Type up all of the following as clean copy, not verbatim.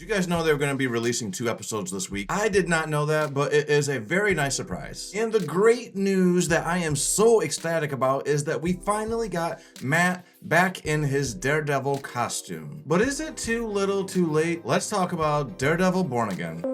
Did you guys know they were going to be releasing 2 episodes this week? I did not know that, but it is a very nice surprise. And the great news that I am so ecstatic about is that we finally got Matt back in his Daredevil costume. But is it too little too late? Let's talk about Daredevil Born Again.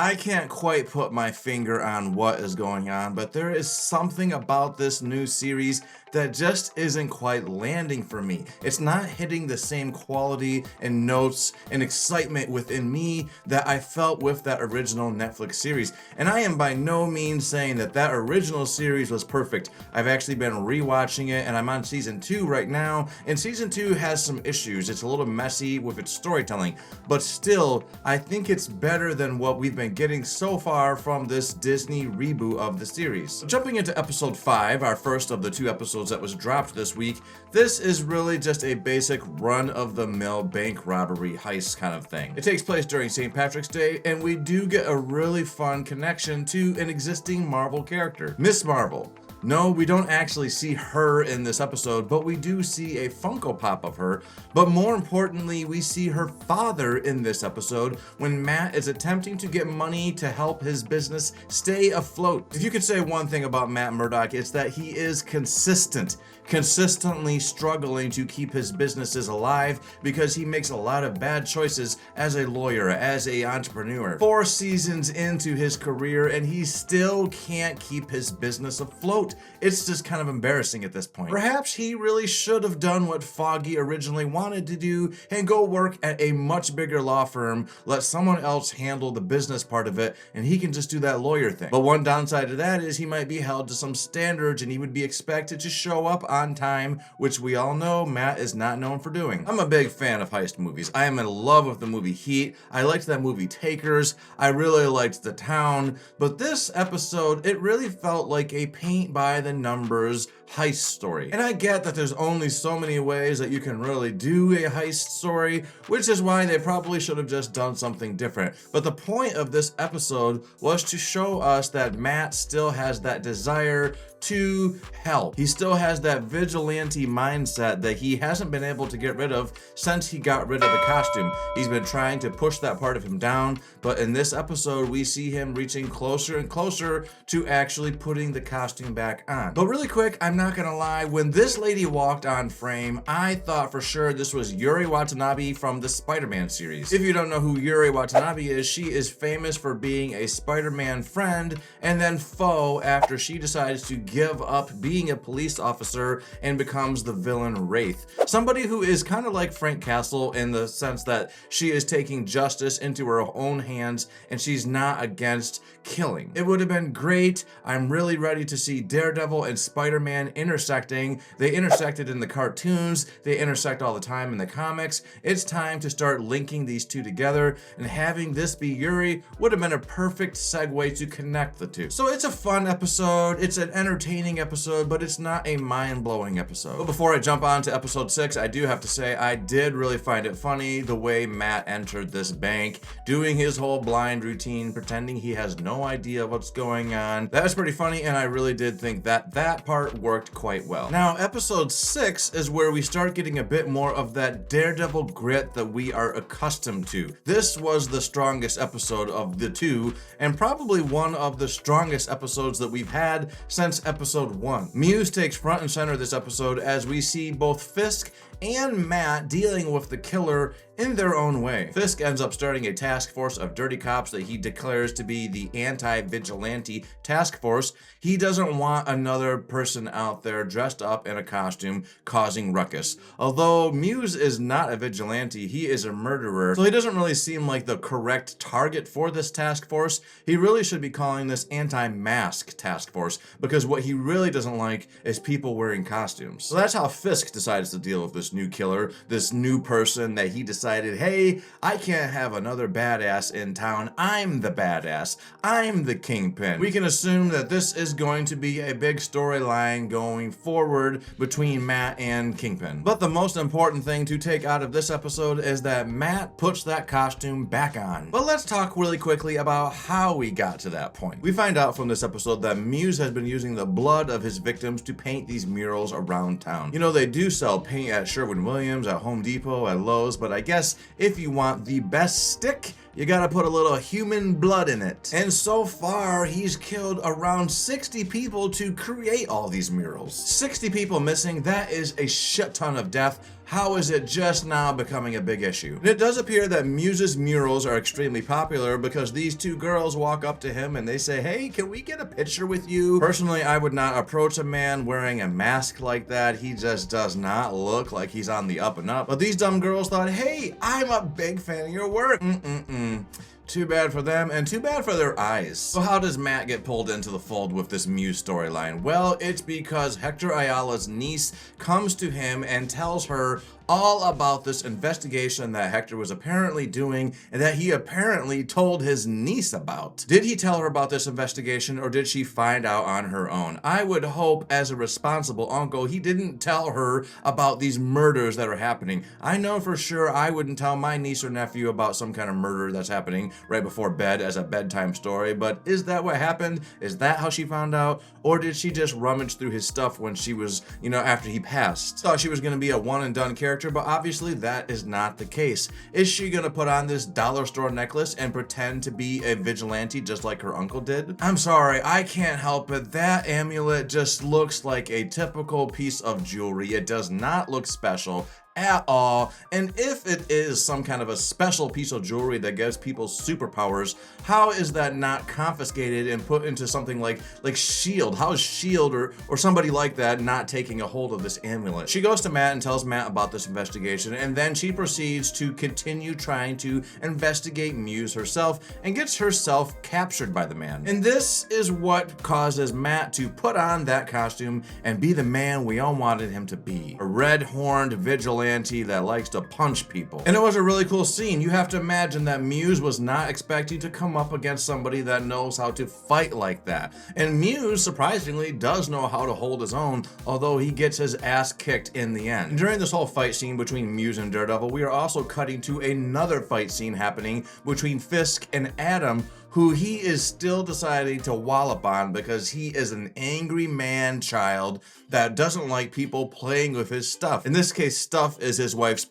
I can't quite put my finger on what is going on, but there is something about this new series that just isn't quite landing for me. It's not hitting the same quality and notes and excitement within me that I felt with that original Netflix series. And I am by no means saying that that original series was perfect. I've actually been rewatching it and I'm on season 2 right now, and season 2 has some issues. It's a little messy with its storytelling, but still, I think it's better than what we've been getting so far from this Disney reboot of the series. So jumping into episode 5, our first of the 2 episodes that was dropped this week, this is really just a basic run-of-the-mill bank robbery heist kind of thing. It takes place during St. Patrick's Day, and we do get a really fun connection to an existing Marvel character, Miss Marvel. No, we don't actually see her in this episode, but we do see a Funko Pop of her. But more importantly, we see her father in this episode when Matt is attempting to get money to help his business stay afloat. If you could say one thing about Matt Murdock, it's that he is consistently struggling to keep his businesses alive because he makes a lot of bad choices as a lawyer, as an entrepreneur. 4 seasons into his career and he still can't keep his business afloat. It's just kind of embarrassing at this point. Perhaps he really should have done what Foggy originally wanted to do and go work at a much bigger law firm, let someone else handle the business part of it, and he can just do that lawyer thing. But one downside to that is he might be held to some standards and he would be expected to show up on time, which we all know Matt is not known for doing. I'm a big fan of heist movies. I am in love with the movie Heat. I liked that movie Takers. I really liked The Town. But this episode, it really felt like a paint by the numbers heist story. And I get that there's only so many ways that you can really do a heist story, which is why they probably should have just done something different. But the point of this episode was to show us that Matt still has that desire to help. He still has that vigilante mindset that he hasn't been able to get rid of since he got rid of the costume. He's been trying to push that part of him down, but in this episode we see him reaching closer and closer to actually putting the costume back on. But really quick, I'm not gonna lie, when this lady walked on frame, I thought for sure this was Yuri Watanabe from the Spider-Man series. If you don't know who Yuri Watanabe is, she is famous for being a Spider-Man friend and then foe after she decides to give up being a police officer and becomes the villain Wraith. Somebody who is kind of like Frank Castle in the sense that she is taking justice into her own hands and she's not against killing. It would have been great. I'm really ready to see Daredevil and Spider-Man intersecting. They intersected in the cartoons. They intersect all the time in the comics. It's time to start linking these two together, and having this be Yuri would have been a perfect segue to connect the two. So it's a fun episode. It's an entertaining episode, but it's not a mind-blowing episode. But before I jump on to episode 6, I do have to say I did really find it funny the way Matt entered this bank, doing his whole blind routine, pretending he has no idea what's going on. That was pretty funny, and I really did think that that part worked quite well. Now, episode 6 is where we start getting a bit more of that Daredevil grit that we are accustomed to. This was the strongest episode of the 2, and probably one of the strongest episodes that we've had since episode 1. Muse takes front and center this episode as we see both Fisk and Matt dealing with the killer in their own way. Fisk ends up starting a task force of dirty cops that he declares to be the anti-vigilante task force. He doesn't want another person out there dressed up in a costume causing ruckus. Although Muse is not a vigilante, he is a murderer, so he doesn't really seem like the correct target for this task force. He really should be calling this anti-mask task force, because what he really doesn't like is people wearing costumes. So that's how Fisk decides to deal with this this new killer, this new person that he decided, hey, I can't have another badass in town. I'm the badass. I'm the kingpin. We can assume that this is going to be a big storyline going forward between Matt and Kingpin. But the most important thing to take out of this episode is that Matt puts that costume back on. But let's talk really quickly about how we got to that point. We find out from this episode that Muse has been using the blood of his victims to paint these murals around town. You know, they do sell paint at Sherwin-Williams, at Home Depot, at Lowe's, but I guess if you want the best stick, you gotta put a little human blood in it. And so far, he's killed around 60 people to create all these murals. 60 people missing, that is a shit ton of death. How is it just now becoming a big issue? And it does appear that Muse's murals are extremely popular because these two girls walk up to him and they say, hey, can we get a picture with you? Personally, I would not approach a man wearing a mask like that. He just does not look like he's on the up and up. But these dumb girls thought, hey, I'm a big fan of your work. Too bad for them, and too bad for their eyes. So how does Matt get pulled into the fold with this Muse storyline? Well, it's because Hector Ayala's niece comes to him and tells her all about this investigation that Hector was apparently doing and that he apparently told his niece about. Did he tell her about this investigation, or did she find out on her own? I would hope, as a responsible uncle, he didn't tell her about these murders that are happening. I know for sure I wouldn't tell my niece or nephew about some kind of murder that's happening right before bed as a bedtime story, but is that what happened? Is that how she found out? Or did she just rummage through his stuff when she was, after he passed? Thought she was gonna be a one and done character, but obviously that is not the case. Is she gonna put on this dollar store necklace and pretend to be a vigilante just like her uncle did? I'm sorry, I can't help it. That amulet just looks like a typical piece of jewelry. It does not look special at all. And if it is some kind of a special piece of jewelry that gives people superpowers, how is that not confiscated and put into something like S.H.I.E.L.D.? How is S.H.I.E.L.D. or somebody like that not taking a hold of this amulet? She goes to Matt and tells Matt about this investigation, and then she proceeds to continue trying to investigate Muse herself and gets herself captured by the man. And this is what causes Matt to put on that costume and be the man we all wanted him to be. A red-horned vigilante that likes to punch people. And it was a really cool scene. You have to imagine that Muse was not expecting to come up against somebody that knows how to fight like that. And Muse, surprisingly, does know how to hold his own, although he gets his ass kicked in the end. And during this whole fight scene between Muse and Daredevil, we are also cutting to another fight scene happening between Fisk and Adam, who he is still deciding to wallop on because he is an angry man child that doesn't like people playing with his stuff. In this case, stuff is his wife's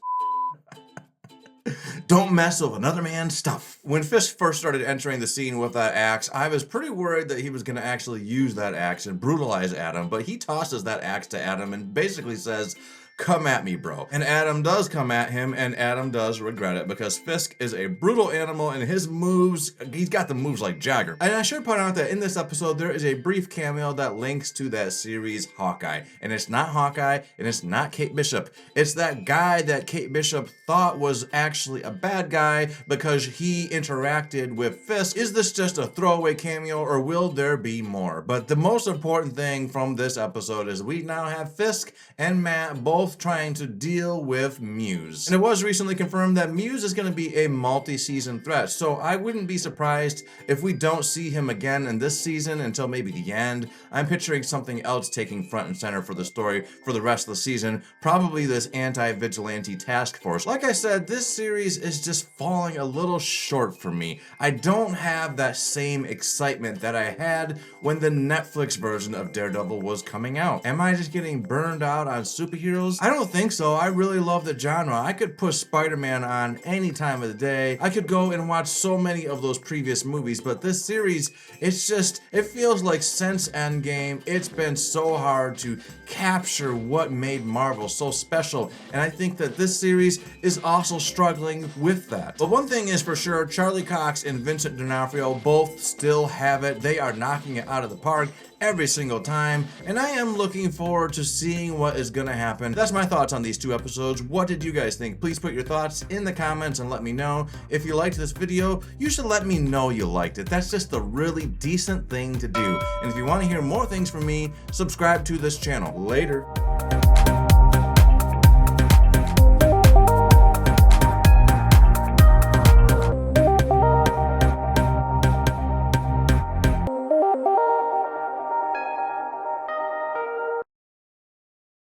Don't mess with another man's stuff. When Fisk first started entering the scene with that axe, I was pretty worried that he was gonna actually use that axe and brutalize Adam, but he tosses that axe to Adam and basically says, come at me, bro. And Adam does come at him, and Adam does regret it because Fisk is a brutal animal, and his moves, he's got the moves like Jagger. And I should point out that in this episode, there is a brief cameo that links to that series Hawkeye. And it's not Hawkeye, and it's not Kate Bishop. It's that guy that Kate Bishop thought was actually a bad guy because he interacted with Fisk. Is this just a throwaway cameo, or will there be more? But the most important thing from this episode is we now have Fisk and Matt both trying to deal with Muse. And it was recently confirmed that Muse is going to be a multi-season threat, so I wouldn't be surprised if we don't see him again in this season until maybe the end. I'm picturing something else taking front and center for the story for the rest of the season, probably this anti-vigilante task force. Like I said, this series is just falling a little short for me. I don't have that same excitement that I had when the Netflix version of Daredevil was coming out. Am I just getting burned out on superheroes? I don't think so. I really love the genre. I could put Spider-Man on any time of the day. I could go and watch so many of those previous movies, but this series, it feels like since Endgame, it's been so hard to capture what made Marvel so special, and I think that this series is also struggling with that. But one thing is for sure, Charlie Cox and Vincent D'Onofrio both still have it. They are knocking it out of the park every single time, and I am looking forward to seeing what is gonna happen. That's my thoughts on these two episodes. What did you guys think? Please put your thoughts in the comments and let me know. If you liked this video, you should let me know you liked it. That's just a really decent thing to do. And if you want to hear more things from me, subscribe to this channel. Later.